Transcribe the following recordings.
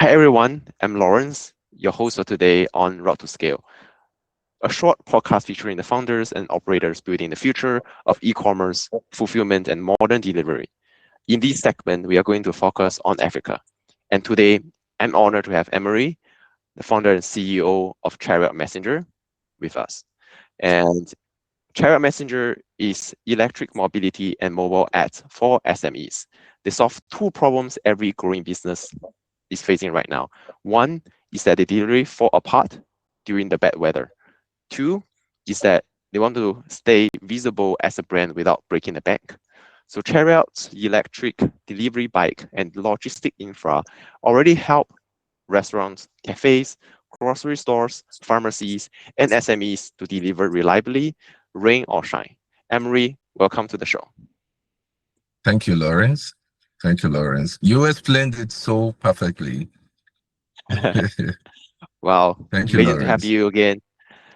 Hi everyone, I'm Lawrence, your host for today on Route to Scale, a short podcast featuring the founders and operators building the future of e-commerce, fulfillment, and modern delivery. In this segment, we are going to focus on Africa. And today, I'm honored to have Emerie, the founder and CEO of Chariot Messenger, with us. And Chariot Messenger is electric mobility and mobile ads for SMEs. They solve two problems every growing business is facing right now. One is that the delivery fall apart during the bad weather. Two is that they want to stay visible as a brand without breaking the bank. So Chariot's electric delivery bike and logistic infra already help restaurants, cafes, grocery stores, pharmacies, and SMEs to deliver reliably, rain or shine. Emerie, welcome to the show. Thank you, Lawrence. Thank you, Lawrence. You explained it so perfectly. Wow, Thank you, amazing to have Lawrence. you again.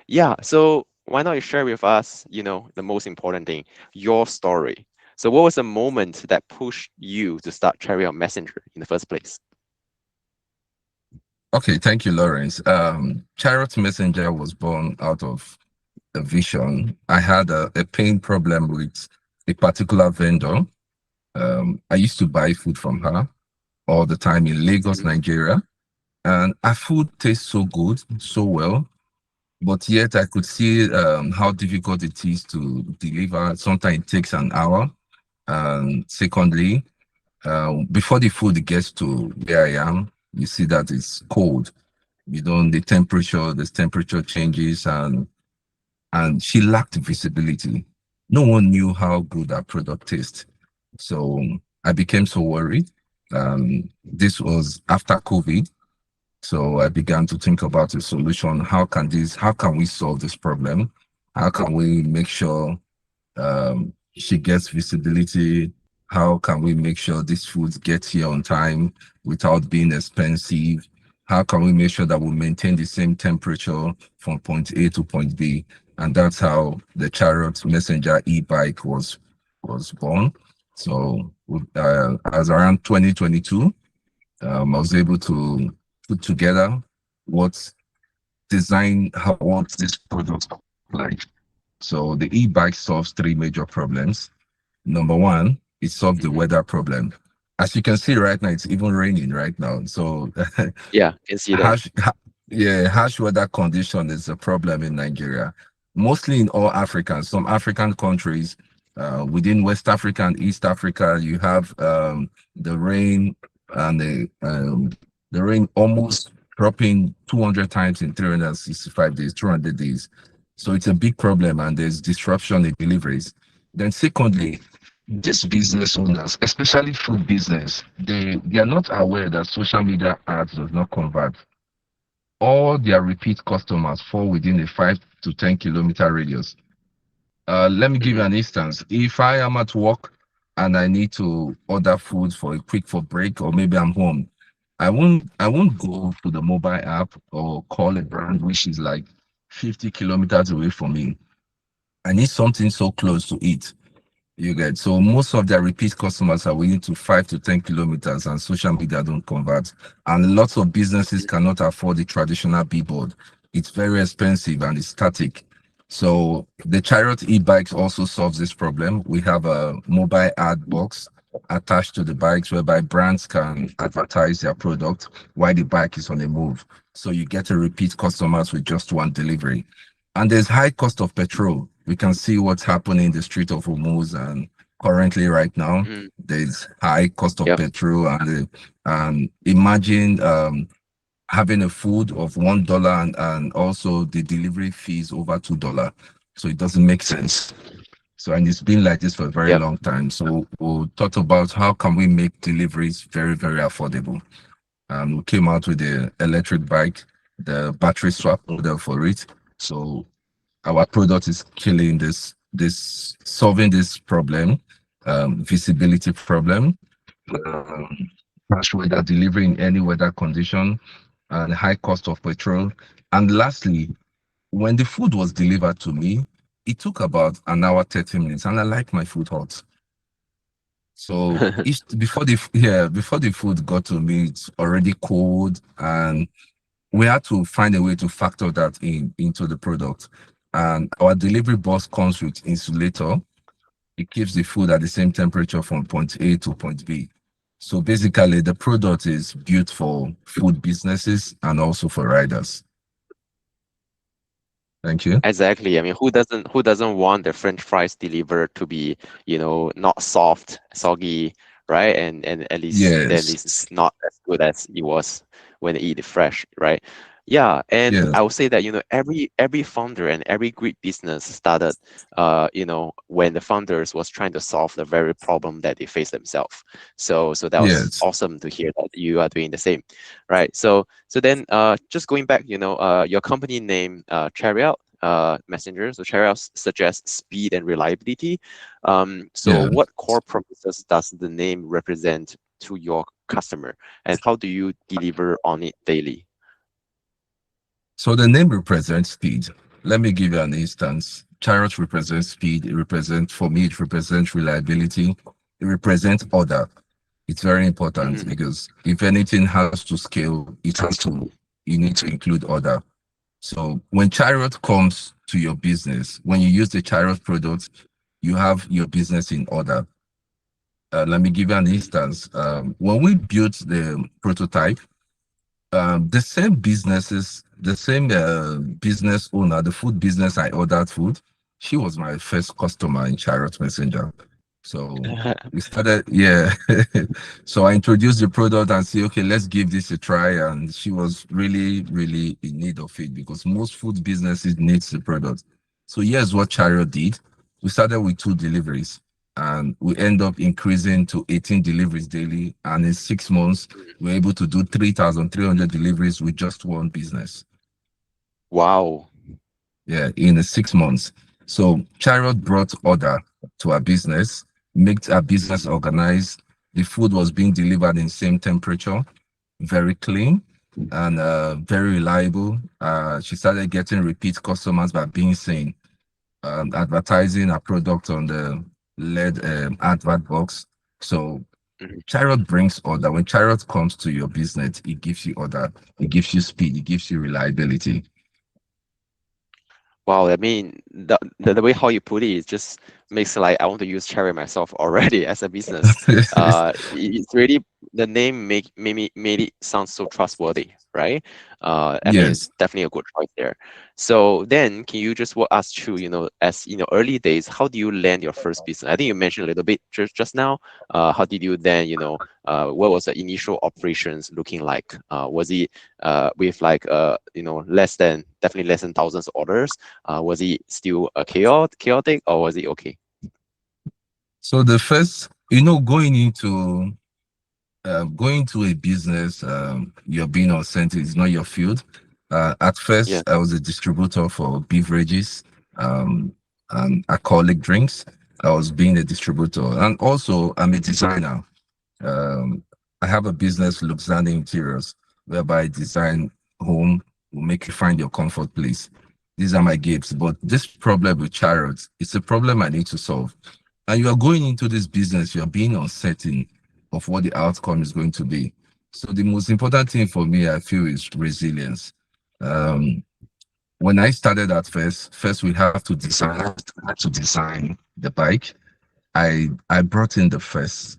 Yeah, so why not you share with us, the most important thing, your story. So what was the moment that pushed you to start Chariot Messenger in the first place? Okay, thank you, Lawrence. Chariot Messenger was born out of a vision. I had a pain problem with a particular vendor. I used to buy food from her all the time in Lagos, Mhm. Nigeria, and her food tastes so good, so well, but yet I could see how difficult it is to deliver. Sometimes it takes an hour. And secondly, before the food gets to where I am, you see that it's cold. The temperature changes, and she lacked visibility. No one knew how good our product tastes. So I became so worried. This was after COVID. So I began to think about a solution. How can we solve this problem? How can we make sure she gets visibility? How can we make sure these foods get here on time without being expensive? How can we make sure that we maintain the same temperature from point A to point B? And that's how the Chariot Messenger e-bike was born. So as around 2022, I was able to put together what what this product like. So the e-bike solves three major problems. Number one, it solves the Mhm. weather problem. As you can see right now, it's even raining right now. So Yeah, can see that. harsh, harsh weather condition is a problem in Nigeria, mostly in all Africa. Some African countries, within West Africa and East Africa, you have the rain and the rain almost dropping 200 times in 365 days, 200 days. So it's a big problem, and there's disruption in deliveries. Then secondly, these business owners, especially food business, they are not aware that social media ads does not convert. All their repeat customers fall within a 5 to 10 kilometer radius. Let me give you Mhm. an instance. If I am at work and I need to order food for a quick for break, or maybe I'm home, I won't go to the mobile app or call a brand which is like 50 kilometers away from me. I need something so close to eat. You get, so most of their repeat customers are within to 5 to 10 kilometers, and social media don't convert. And lots of businesses cannot afford the traditional billboard. It's very expensive and it's static. So the Chariot e-bikes also solves this problem. We have a mobile ad box attached to the bikes whereby brands can advertise their product while the bike is on the move. So you get a repeat customers with just one delivery. And there's high cost of petrol. We can see what's happening in the street of Hormuz, and currently right now Mhm. there's high cost of Yep. petrol, and imagine having a food of $1, and also the delivery fees over $2. So it doesn't make sense. So, and it's been like this for a very Yep. long time. So we thought about how can we make deliveries very, very affordable. We came out with the electric bike, the battery swap model for it. So our product is killing solving this problem, visibility problem, um, harsh weather delivery in any weather condition, and high cost of petrol. And lastly, when the food was delivered to me, it took about an hour, 30 minutes, and I like my food hot. So before the food got to me, it's already cold, and we had to find a way to factor that into the product. And our delivery box comes with insulator. It keeps the food at the same temperature from point A to point B. So basically, the product is built for food businesses and also for riders. Thank you. Exactly. I mean, who doesn't want the French fries delivered to be, not soft, soggy, right? And at least then Yes, it's not as good as it was when they eat it fresh, right? Yeah, and yes, I would say that, every founder and every great business started, when the founders was trying to solve the very problem that they face themselves. So that was yes, awesome to hear that you are doing the same, right? So then, just going back, your company name, Chariot Messenger. So Chariot suggests speed and reliability. So yeah. what core promises does the name represent to your customer, and how do you deliver on it daily? So the name represents speed. Let me give you an instance. Chariot represents speed. It represents, for me, it represents reliability. It represents order. It's very important Mhm. because if anything has to scale, you need to include order. So when Chariot comes to your business, when you use the Chariot product, you have your business in order. Let me give you an instance. When we built the prototype, the same business owner, the food business I ordered food, she was my first customer in Chariot Messenger. So we started, yeah. So I introduced the product and said, okay, let's give this a try. And she was really, really in need of it because most food businesses needs the product. So here's what Chariot did. We started with 2 deliveries and we end up increasing to 18 deliveries daily. And in 6 months, we're able to do 3,300 deliveries with just one business. Wow. Yeah, in 6 months. So Chariot brought order to our business, made our business organized. The food was being delivered in same temperature, very clean and very reliable. She started getting repeat customers by being seen, advertising our product on the LED advert box. So Mhm. Chariot brings order. When Chariot comes to your business, it gives you order, it gives you speed, it gives you reliability. Wow, I mean, the way how you put it just makes like I want to use Cherry myself already as a business. It's really the name made it sound so trustworthy, right? I mean, Yes. it's definitely a good choice there. So then, can you just walk us through, as early days, how do you land your first business? I think you mentioned a little bit just now. How did you then, what was the initial operations looking like? Was it with like definitely less than thousands of orders? Was it still chaotic, or was it okay? So the first, going to a business, you're being authentic is not your field. At Yeah. first, I was a distributor for beverages, um, and alcoholic drinks. I was being a distributor, and also I'm a designer. Um, I have a business, Luxani Interiors, whereby I design home, will make you find your comfort place. These are my gifts. But this problem with chariots, it's a problem I need to solve. And you are going into this business, you are being uncertain of what the outcome is going to be. So the most important thing for me, I feel, is resilience. Um, when I started at first we have to design the bike. I brought in the first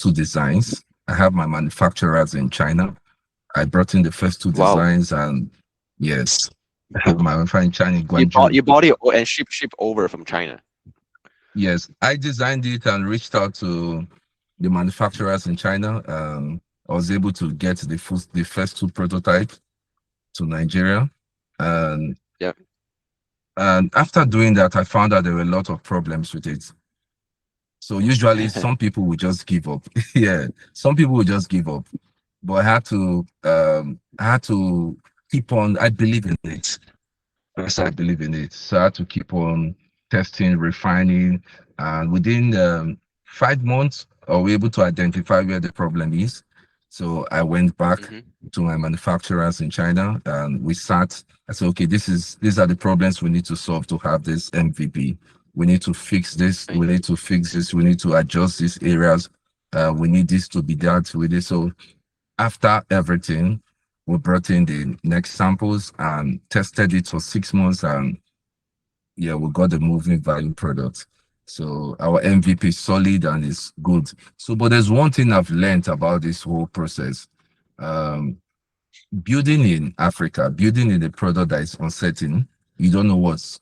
2 designs. I have my manufacturers in China. I brought in the first two Wow. designs, and yes, I have my manufacturer in China, in You bought Guangzhou. you bought it and ship over from China. Yes, I designed it and reached out to the manufacturers in China. I was able to get the first 2 prototypes to Nigeria, and Yeah. and after doing that, I found out there were a lot of problems with it. So usually, some people will just give up. Yeah, some people will just give up. But I had to keep on. I believe in it. Yes, I believe in it. So I had to keep on testing, refining, and within 5 months, I was able to identify where the problem is. So I went back Hmm. to my manufacturers in China, and we sat. I said, okay, these are the problems we need to solve to have this MVP. We need to fix this. Right. We need to fix this. We need to adjust these areas. We need this to be that with it. So after everything, we brought in the next samples and tested it for 6 months, and yeah, we got the moving value product. So our MVP is solid and it's good. So, but there's one thing I've learned about this whole process. Um, Building in Africa, building in a product that is uncertain, you don't know what's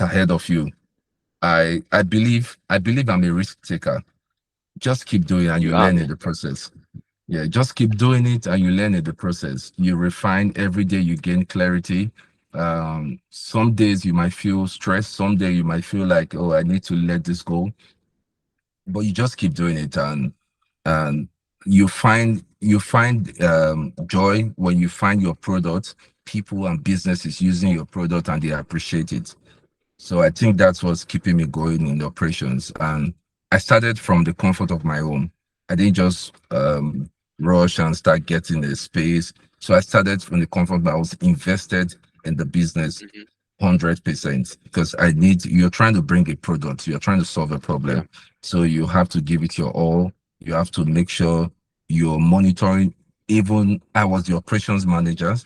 ahead of you. I believe I'm a risk taker. Just keep doing and you You are, learn in man. the process. Yeah, just keep doing it and you learn in the process. You refine every day, you gain clarity. Some days you might feel stressed, some day you might feel like, oh, I need to let this go. But you just keep doing it, and you find joy when you find your product, people and businesses using your product and they appreciate it. So I think that's what's keeping me going in the operations. And I started from the comfort of my home. I didn't just rush and start getting a space. So I started from the comfort, but I was invested in the business Hmm. 100% because you're trying to bring a product, you're trying to solve a Yeah. problem. So you have to give it your all. You have to make sure you're monitoring. Even I was the operations manager.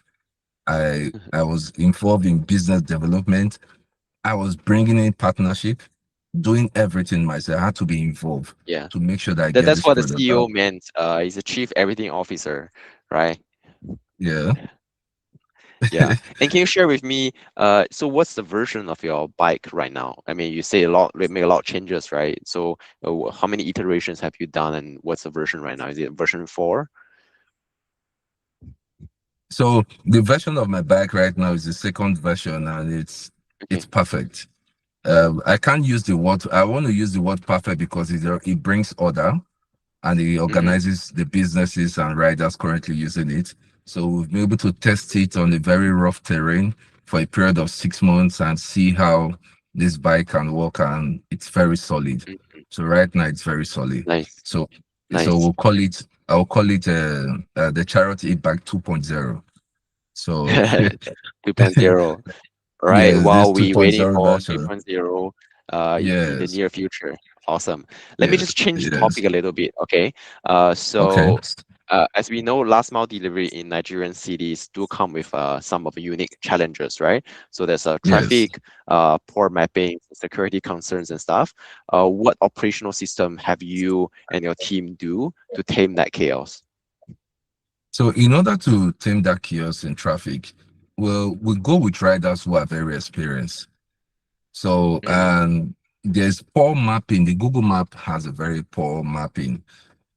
I was involved in business development. I was bringing in partnership, doing everything myself. I had to be involved Yeah. to make sure that I That get that's this what the product CEO out. meant. He's a chief everything officer, right? Yeah. Yeah. And can you share with me, so what's the version of your bike right now? I mean, you say a lot, we make a lot of changes, right? So, how many iterations have you done, and what's the version right now? Is it version 4? So the version of my bike right now is the second version, and it's Okay. perfect. I can't use the word. I want to use the word perfect because it brings order and it Mm-hmm. organizes the businesses and riders currently using it. So we've been able to test it on a very rough terrain for a period of 6 months and see how this bike can work, and it's very solid. Mm-hmm. So right now it's very solid. Nice. So Nice. I'll call it the Chariot e-bike 2.0. So 2.0. Right, yes, this while we waiting 2.0 for version. 3.0 in the Yes, near future. Awesome. Let me yes, just change yes. topic a little bit, okay? Okay. As we know, last mile delivery in Nigerian cities do come with some of the unique challenges, right? So there's Yes. traffic, poor mapping, security concerns and stuff. What operational system have you and your team do to tame that chaos? So in order to tame that chaos in traffic, well, we go with riders who are very experienced. So Hmm. there's poor mapping. The Google Map has a very poor mapping.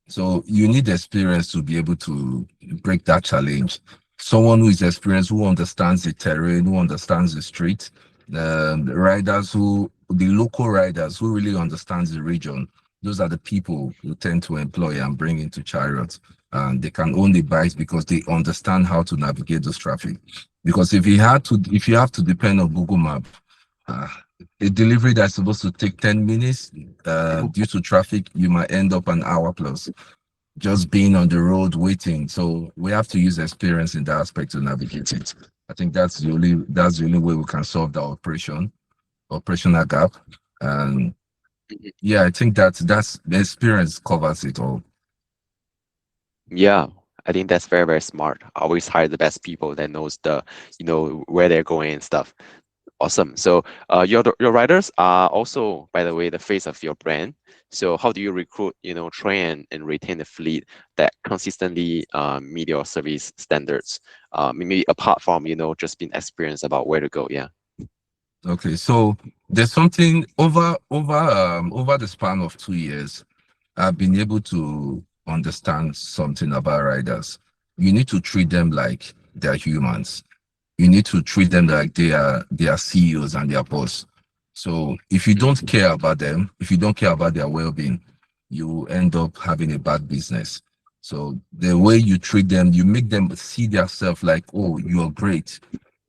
So you need experience to be able to break that challenge. Someone who is experienced, who understands the terrain, who understands the street, the local riders who really understands the region. Those are the people who tend to employ and bring into chariots. And they can own the bikes because they understand how to navigate those traffic. Because if you have to depend on Google Map, uh, a delivery that's supposed to take 10 minutes, due to traffic, you might end up an hour plus just being on the road waiting. So we have to use experience in that aspect to navigate it. I think that's the only way we can solve the operational gap. And yeah, I think that's the experience covers it all. Yeah, I think that's very, very smart. Always hire the best people that knows where they're going and stuff. Awesome. So, your riders are also, by the way, the face of your brand. So, how do you recruit, train and retain the fleet that consistently meet your service standards? Maybe apart from, just being experienced about where to go. Yeah. Okay, so there's something over the span of 2 years, I've been able to understand something about riders. You need to treat them like they're humans. You need to treat them Mm-hmm. like they are CEOs and their boss. So if you don't Mm-hmm. care about them, if you don't care about their well-being, you end up having a bad business. So the way you treat them, you make them see themselves like, oh, you're great.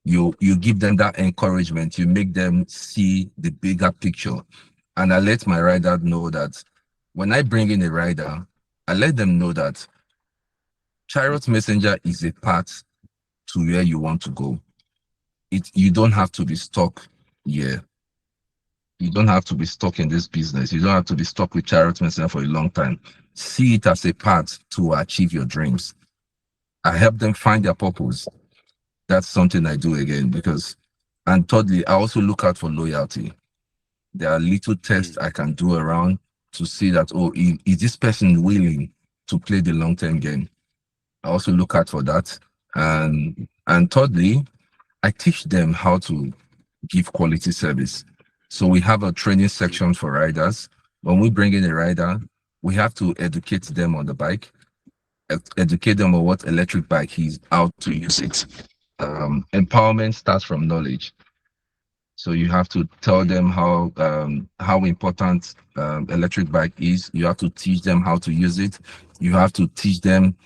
You give them that encouragement. You make them see the bigger picture. And I let my rider know that when I bring in a rider, I let them know that Chariot Messenger is a path to where you want to go. You don't have to be stuck here. You don't have to be stuck in this business. You don't have to be stuck with Chariot Messenger for a long time. See it as a path to achieve your dreams. I help them find their purpose. That's something I do again because, and thirdly, I also look out for loyalty. There are little tests I can do around to see that, oh, is this person willing to play the long-term game? I also look out for that. And thirdly, I teach them how to give quality service. So we have a training section for riders. When we bring in a rider, we have to educate them on the bike, educate them on what electric bike is, how to use it. Empowerment starts from knowledge. So you have to tell them how important electric bike is. You have to teach them how to use it. You have to teach them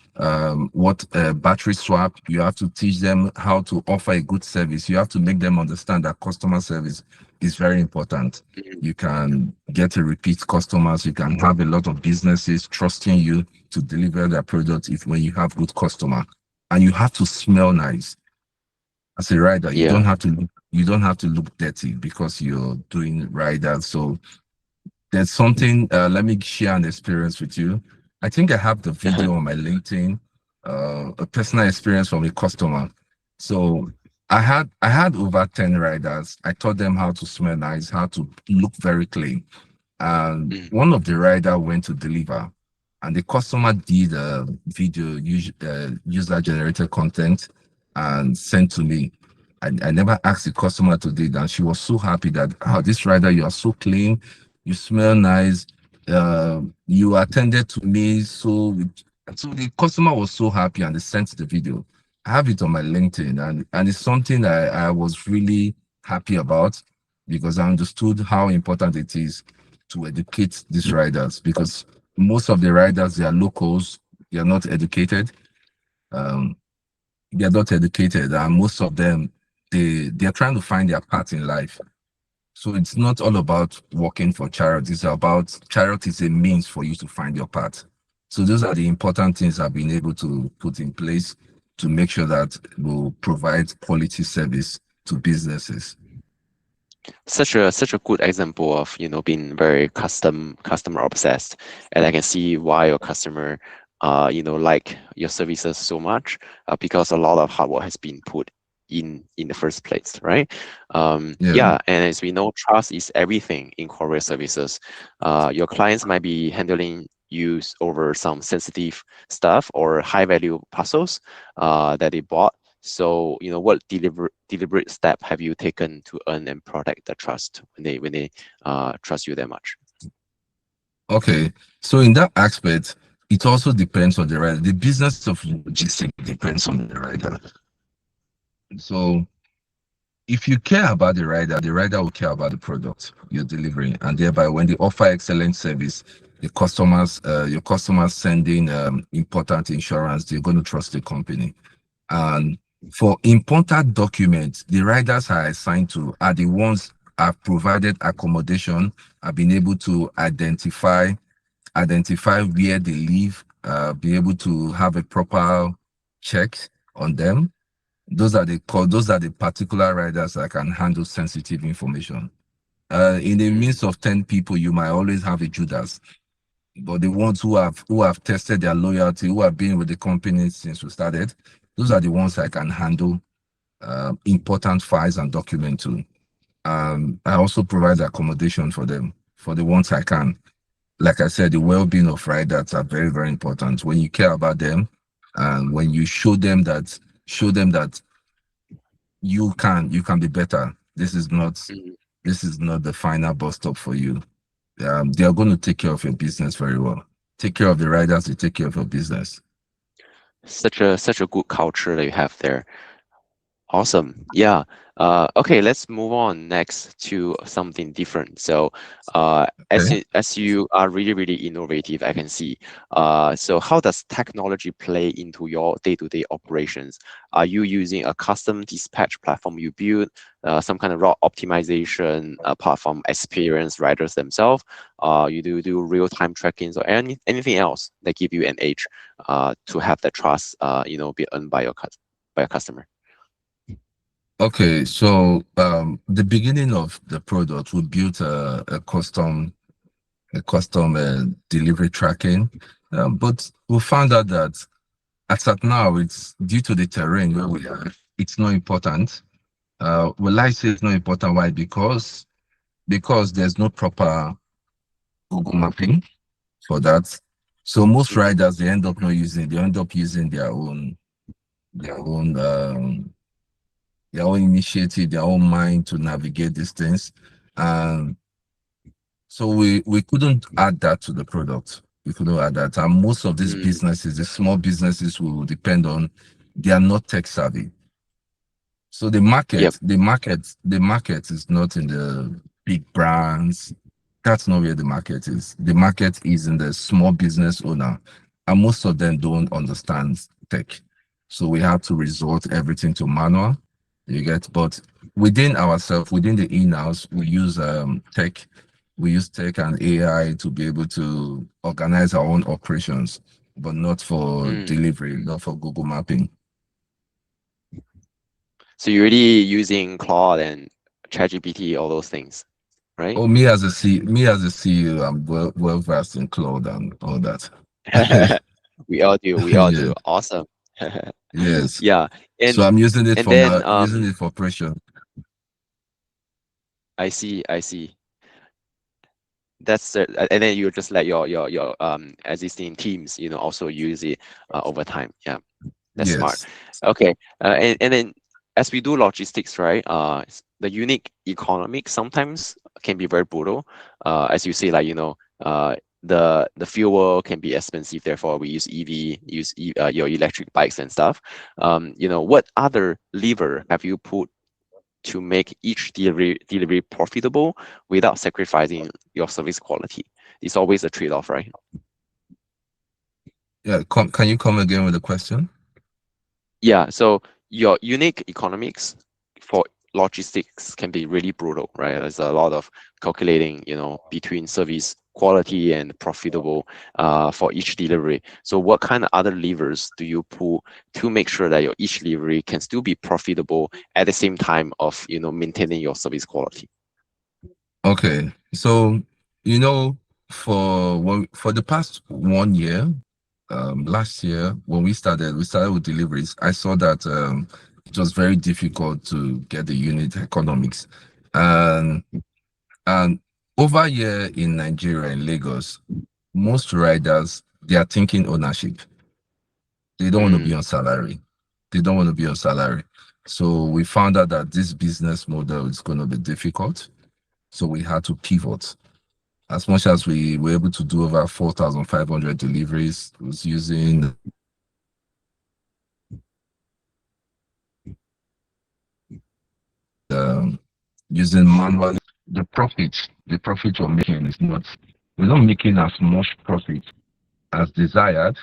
what battery swap. You have to teach them how to offer a good service. You have to make them understand that customer service is very important. You can get a repeat customers. You can have a lot of businesses trusting you to deliver their product if when you have good customer, and you have to smell nice as a rider. You don't Yeah. have to look dirty because you're doing rider. So there's something. Let me share an experience with you. I think I have the video on my LinkedIn, a personal experience from a customer. So I had over 10 riders. I taught them how to smell nice, how to look very clean. And one of the rider went to deliver, and the customer did a video user generated content and sent to me. I never asked the customer to do it, and she was so happy that, oh, this rider, you are so clean, you smell nice, you attended to me. So the customer was so happy, and they sent the video. I have it on my LinkedIn, and it's something I was really happy about because I understood how important it is to educate these riders, because most of the riders, they are locals, they are not educated. Um, they are not educated, and most of them, they are trying to find their path in life. So it's not all about working for Chariot. It's about Chariot is a means for you to find your path. So those are the important things I've been able to put in place to make sure that we'll provide quality service to businesses. Such a good example of being very customer obsessed, and I can see why your customer like your services so much, because a lot of hard work has been put in the first place, right? Yeah. Yeah, and as we know, trust is everything in corporate services. Your clients might be handling use over some sensitive stuff or high value parcels that they bought. So, what deliberate step have you taken to earn and protect the trust when they trust you that much? Okay. So in that aspect, it also depends on the rider. The business of logistics depends on the rider. So if you care about the rider will care about the product you're delivering, and thereby when they offer excellent service, your customers sending important insurance, they're going to trust the company. And for important documents, the riders are assigned to are the ones have provided accommodation, have been able to identify where they live, be able to have a proper check on them. Those are the particular riders that can handle sensitive information. In the midst of 10 people, you might always have a Judas, but the ones who have tested their loyalty, who have been with the company since we started, those are the ones that can handle important files and documents too. I also provide accommodation for them, for the ones I can. Like I said, the well-being of riders are very, very important. When you care about them, and when you show them that you can be better. This is not the final bus stop for you. They are going to take care of your business very well. Take care of the riders, they take care of your business. Such a good culture that you have there. Awesome. Yeah. Okay, let's move on next to something different. So, Okay. as you are really, really innovative, I can see. So how does technology play into your day-to-day operations? Are you using a custom dispatch platform you build, some kind of route optimization apart from experience riders themselves? You do real-time trackings or anything else that give you an edge to have the trust, be earned by your customer? Okay, so the beginning of the product, we built a custom delivery tracking, but we found out that as at now, it's due to the terrain where we are, it's not important. Well, I say it's not important. Why? Because there's no proper Google mapping for that. So most Mm, riders they end up using their own their own initiative, their own mind to navigate these things. And so we couldn't add that to the product. We couldn't add that. And most of these mm, businesses, the small businesses we will depend on, they are not tech savvy. So yep. the market is not in the big brands. That's not where the market is. The market is in the small business owner, and most of them don't understand tech. So we have to resort everything to manual. You get, but within ourselves, within the in-house, we use tech. We use tech and AI to be able to organize our own operations, but not for Mm. delivery, not for Google mapping. So you're already using Claude and ChatGPT, all those things, right? Oh, me as a CEO, I'm well versed in cloud and all that. We all do. We all Yeah, do. Awesome. yes. Yeah. So And I'm using it and for then operation. I see. I see. And then you just let your existing teams, also use it over time. Yeah. That's smart. Yes. Okay. And then as we do logistics, right? The unique economics sometimes can be very brutal. As you say, like, the fuel can be expensive, therefore we use EV, your electric bikes and stuff. What other lever have you put to make each delivery profitable without sacrificing your service quality? It's always a trade-off, right? Yeah. Can you come again with a question? Yeah, so your unique economics for logistics can be really brutal, right? There's a lot of calculating, between service quality and profitable for each delivery. So what kind of other levers do you pull to make sure that your each delivery can still be profitable at the same time of, maintaining your service quality? Okay. So, you know, for the past 1 year, last year when we started with deliveries. I saw that it was very difficult to get the unit economics, and and over here in Nigeria, in Lagos, most riders they are thinking ownership. They don't want to be Mm, on salary. They don't want to be on salary. So we found out that this business model is going to be difficult. So we had to pivot. As much as we were able to do over 4,500 deliveries, it was um, using manual. The profit we're making is not, we're not making as much profit as desired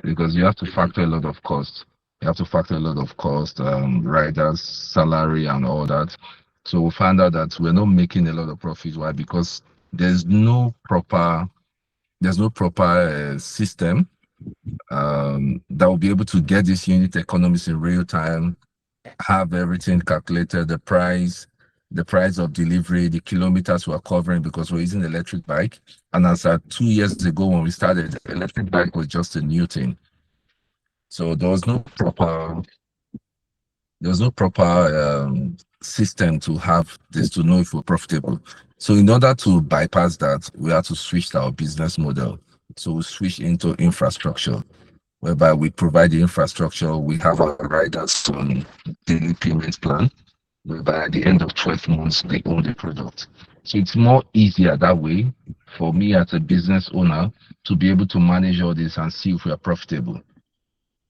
because you have to mhm. factor a lot of costs. You have to factor a lot of cost, riders, salary, and all that. So we found out that we're not making a lot of profit. Why? Because there's no proper system that will be able to get this unit economics in real time, have everything calculated, the price of delivery, the kilometers we're covering because we're using electric bike. And as at 2 years ago when we started, electric bike was just a new thing. So there was no proper system to have this to know if we're profitable. So in order to bypass that, we had to switch our business model. So we switch into infrastructure, whereby we provide the infrastructure, we have our riders on daily payment plan, whereby at the end of 12 months, they own the product. So it's more easier that way for me as a business owner to be able to manage all this and see if we are profitable.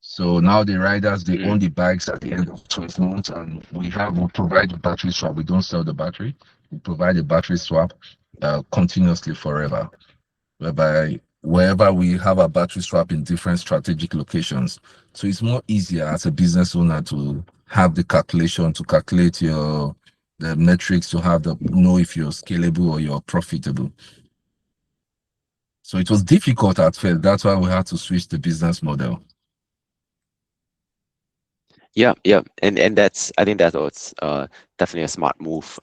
So now the riders, they Mm. own the bikes at the end of 12 months, and we provide the battery swap. We don't sell the battery. We provide the battery swap continuously forever, whereby wherever we have a battery swap in different strategic locations. So it's more easier as a business owner to have the calculation, to calculate the metrics, to have the know if you're scalable or you're profitable. So it was difficult at first. That's why we had to switch the business model. Yeah, yeah, and that's I think that was definitely a smart move.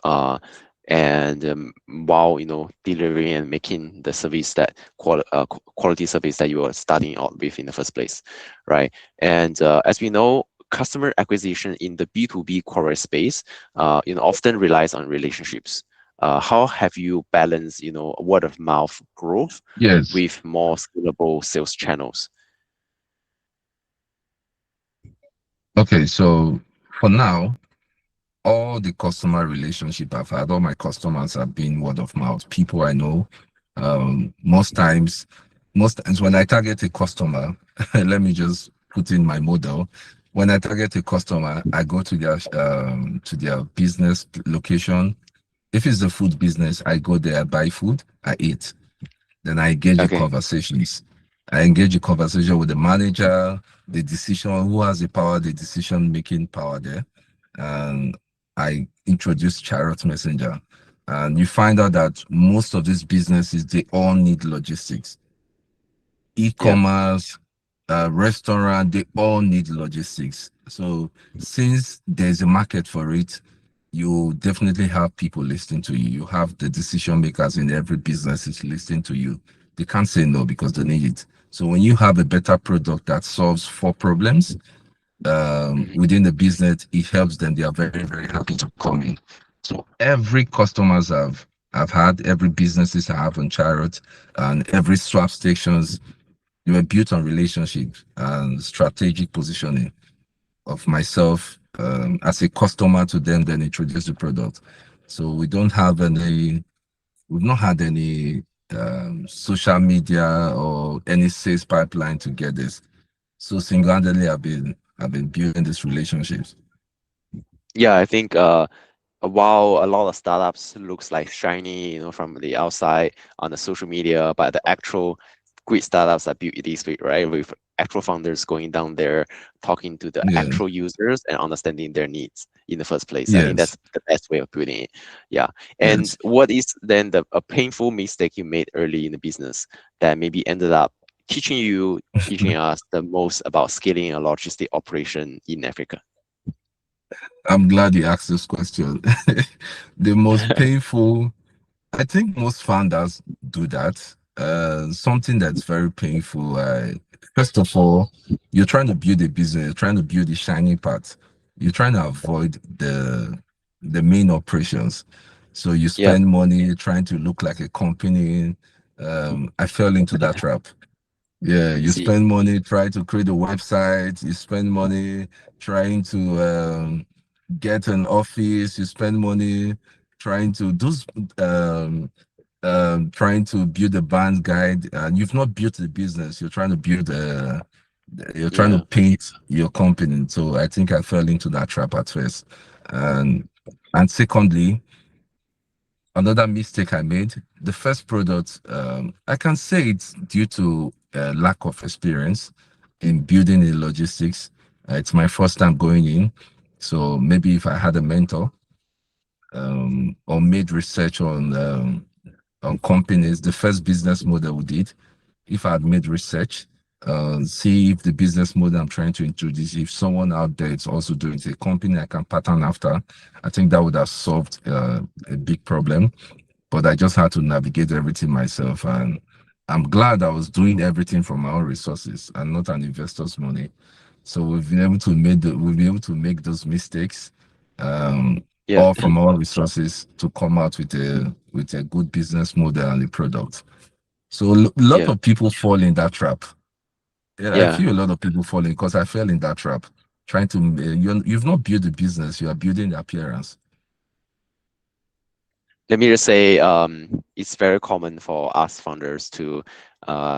And while delivering and making the service that quality service that you were starting out with in the first place, right? And as we know, customer acquisition in the B2B corporate space, often relies on relationships. How have you balanced, word of mouth growth Yes. with more scalable sales channels? Okay, so for now, all the customer relationship I've had, all my customers have been word of mouth, people I know. Most times when I target a customer, let me just put in my model. When I target a customer, I go to their business location. If it's the food business, I go there, I buy food, I eat. Then I engage in Okay. conversations. I engage in conversation with the manager, the decision, who has the power, the decision making power there. And I introduce Chariot Messenger. And you find out that most of these businesses, they all need logistics. Yeah. E-commerce, restaurant, they all need logistics. So since there's a market for it, you definitely have people listening to you. You have the decision makers in every business is listening to you. They can't say no because they need it. So when you have a better product that solves four problems Mhm. within the business, it helps them. They are very, very happy to come in. So every customers I've had, every businesses I have on Chariot, and every swap stations, they were built on relationship and strategic positioning of myself as a customer to them, then introduce the product. So we've not had any social media or any sales pipeline to get this. So single-handedly, I've been building these relationships. Yeah, I think while a lot of startups looks like shiny, from the outside on the social media, but the actual great startups are built this way, right? With actual founders going down there, talking to the Yeah. actual users and understanding their needs in the first place. I think Yes. that's the best way of building it. Yeah. And Yes. what is then a painful mistake you made early in the business that maybe ended up teaching us the most about scaling a logistic operation in Africa? I'm glad you asked this question. The most painful, I think most founders do that. Something that's very painful. First of all, you're trying to build a business, you're trying to build the shiny part. You're trying to avoid the main operations. So you Yeah. spend money trying to look like a company. I fell into that trap. Yeah, you See. spend money trying to create a website. You spend money trying to get an office. You spend money trying to do trying to build a band guide, and you've not built the business. You're trying to you're trying to Yeah. paint your company. So I think I fell into that trap at first, and secondly, another mistake I made. The first product, I can say it's due to lack of experience in building in logistics. It's my first time going in, so maybe if I had a mentor or made research on companies, the first business model we did, if I had made research, see if the business model I'm trying to introduce, if someone out there is also doing it, a company I can pattern after, I think that would have solved a big problem. But I just had to navigate everything myself. And I'm glad I was doing everything from my own resources and not an investor's money. So we've been able to make those mistakes, um, Yeah. all from our resources to come out with a good business model and a product. So a lot Yeah. of people fall in that trap. Yeah, I Yeah. feel a lot of people falling because I fell in that trap. Trying to you've not built a business, you are building the appearance. Let me just say, it's very common for us founders to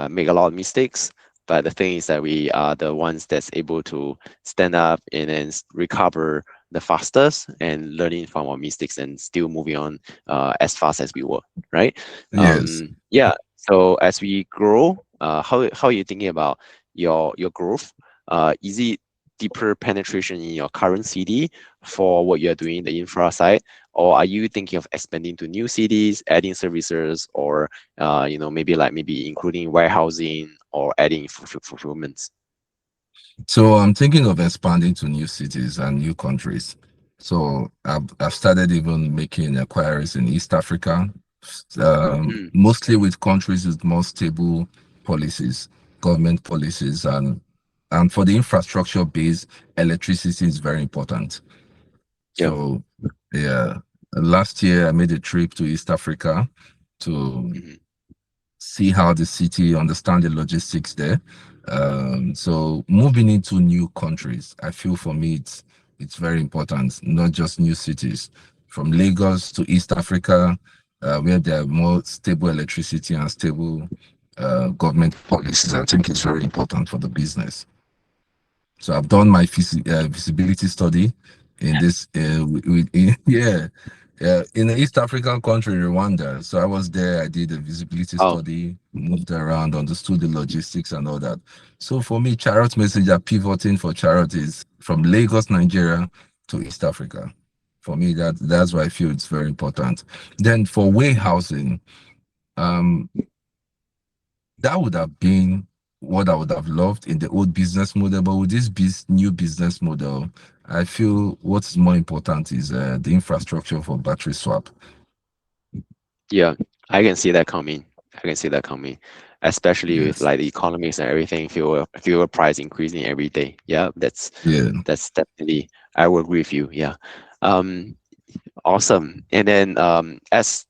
make a lot of mistakes. But the thing is that we are the ones that's able to stand up and then recover the fastest and learning from our mistakes and still moving on as fast as we were, right? Yes. Yeah. So as we grow, how are you thinking about your growth? Is it deeper penetration in your current CD for what you're doing in the infra side? Or are you thinking of expanding to new cities, adding services, or maybe including warehousing or adding fulfillments? So I'm thinking of expanding to new cities and new countries. So I've started even making inquiries in East Africa, Mm, mostly with countries with more stable policies, government policies, and for the infrastructure base, electricity is very important. yeah. So yeah, last year I made a trip to East Africa to Mhm. see how the city understand the logistics there. So moving into new countries, I feel for me it's very important, not just new cities. From Lagos to East Africa, where there are more stable electricity and stable government policies, I think it's very important for the business. So I've done my visibility study in this, yeah, in the East African country, Rwanda. So I was there, I did a visibility Oh, study, moved around, understood the logistics and all that. So for me, Chariot Messenger pivoting for Chariot is from Lagos, Nigeria to East Africa. For me, that's why I feel it's very important. Then for warehousing, um, that would have been what I would have loved in the old business model. But with this new business model, I feel what's more important is the infrastructure for battery swap. yeah. I can see that coming. I can see that coming, especially with Yes. like the economics and everything, fuel price increasing every day. Yeah, Yeah. that's definitely, I will agree with you. Yeah. Um, awesome. And then as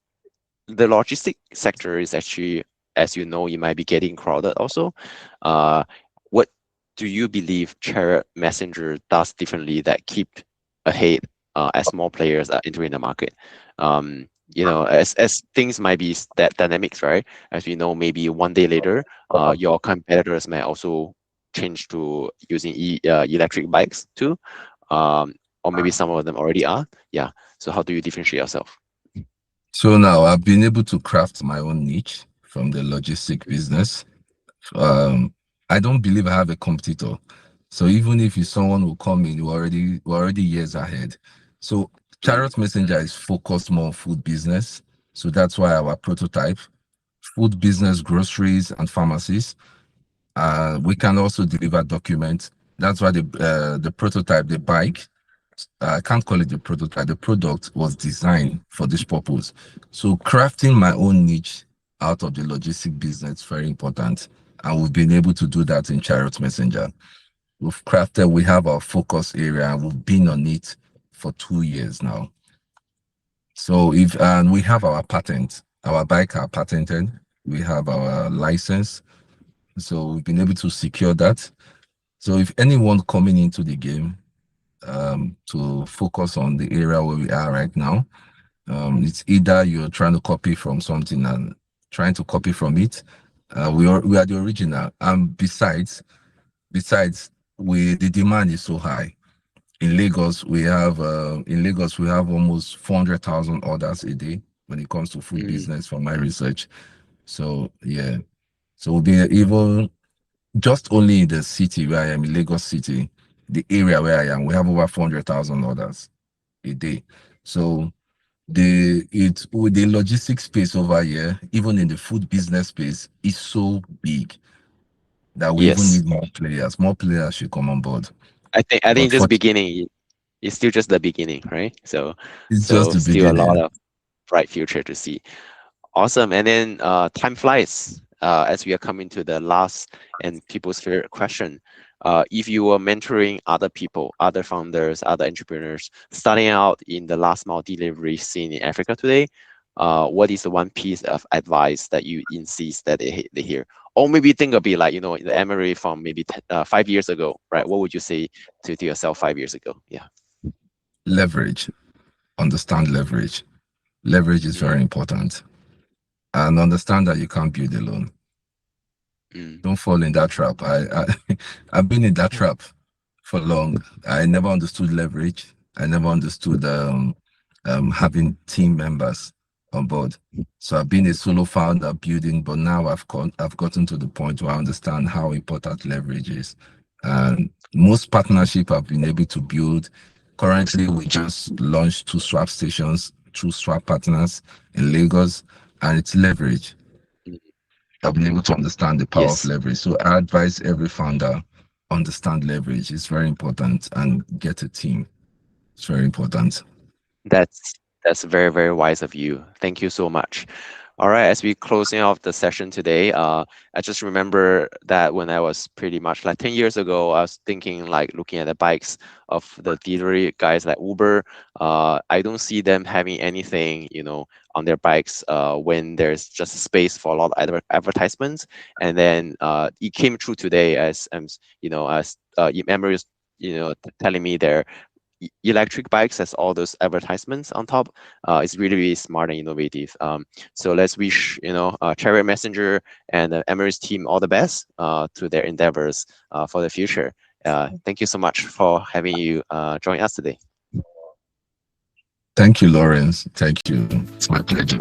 the logistic sector is actually, as you know, it might be getting crowded also. What do you believe Chariot Messenger does differently that keep ahead as more players are entering the market? As things might be that dynamics, right? As we know, maybe one day later, your competitors may also change to using electric bikes too, um, or maybe some of them already are. Yeah. So how do you differentiate yourself? So now I've been able to craft my own niche from the logistic business. Um, I don't believe I have a competitor. So even if it's someone who come in, we're already years ahead. So Mm, Chariot Messenger is focused more on food business. So that's why our prototype, food business, groceries, and pharmacies. We can also deliver documents. That's why the prototype, the bike, I can't call it the prototype. The product was designed for this purpose. So crafting my own niche out of the logistic business is very important. And we've been able to do that in Chariot Messenger. We have our focus area and we've been on it for 2 years now. So and we have our patent, our bike are patented. We have our license. So we've been able to secure that. So if anyone coming into the game to focus on the area where we are right now, it's either you're trying to copy from something and trying to copy from it. We are the original, and besides, we the demand is so high. In Lagos we have almost 400,000 orders a day when it comes to food mm, business from my research. So yeah, so we'll be even just only in the city where I am, in Lagos City, the area where I am, we have over 400,000 orders a day. So with the logistics space over here, even in the food business space, is so big that we even yes. need more players. More players should come on board. I think But just for beginning, it's still just the beginning, right? So it's just so the still a lot beginning. of bright future to see. Awesome. And then time flies as we are coming to the last and people's favorite question. If you were mentoring other people, other founders, other entrepreneurs starting out in the last mile delivery scene in Africa today, what is the one piece of advice that you insist that they hear? Or maybe think of it like, the Emerie from maybe 5 years ago, right? What would you say to yourself 5 years ago? Yeah. Leverage. Understand leverage. Leverage is very Mm, important. And understand that you can't build alone. mm, Don't fall in that trap. I've been in that trap for long. I never understood leverage. I never understood having team members on board. So I've been a solo founder building, but now I've gotten to the point where I understand how important leverage is. And most partnership I've been able to build. Currently, we just launched 2 swap stations, 2 swap partners in Lagos, and it's leverage. mm. I've been able to understand the power of Yes. leverage. So I advise every founder, understand leverage. It's very important, and get a team. It's very important. That's that's very, very wise of you. Thank you so much. All right, as we closing off the session today, I just remember that when I was pretty much like 10 years ago, I was thinking like looking at the bikes of the delivery guys like Uber. I don't see them having anything, on their bikes when there's just space for a lot of advertisements. And then it came true today as Emerie is, telling me their electric bikes has all those advertisements on top. It's really, really smart and innovative. So let's wish Chariot Messenger and Emerie's team all the best to their endeavors for the future. Thank you so much for having you join us today. Thank you, Lawrence. Thank you. It's my pleasure.